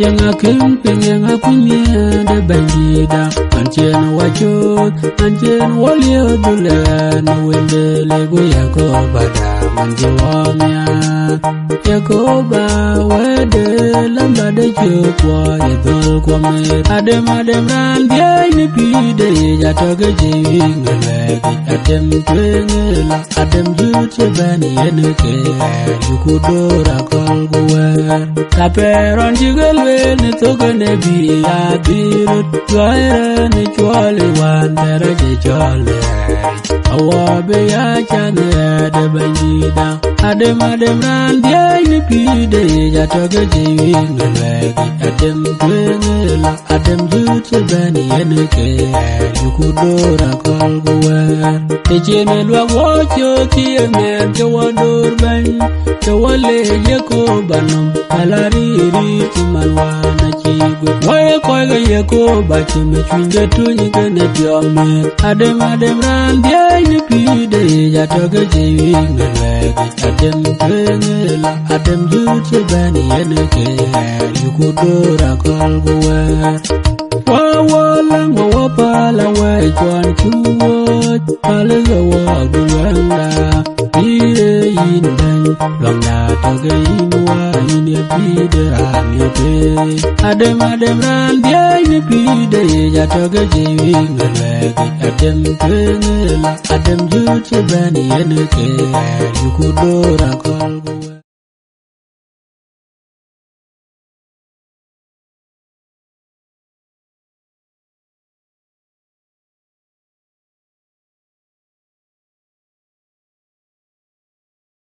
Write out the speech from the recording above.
Yang akin yang punya de bandida anchen wajud anchen walio dulan wende lego yakobada manjewamya yakoba wede lamba de jukwa yedol kwame adem ran dia ni pide jatoge jingele adem twengela adem jute bani yeneke yukudora kolgwe kaperon jigele ni togene bi abirut twaira ni chwale wandera je chwale awabe ya chane de bandida adem ran dia ni pide jatoge jingele adem twengela adem jute bani yeneke yukudora kolgwe ejene lwa wocho kiyemer jawador ban jawale yekobanum alariri timalwana chigu waye koyga yekoba chimechwinge tunyigene diome adem ran diayni pide jatoge jiwingelwegi adem twengela adem jute bani yeneke yukudora kolguwe wawalang wawapala wajwan chuwot palaga wagulwanda pide yinbang longda toge inwa yine pide amyote adem ran diayni pide jatoge jiwingelwegi adem twengela adem jute bani yeneke yukudora kolguwe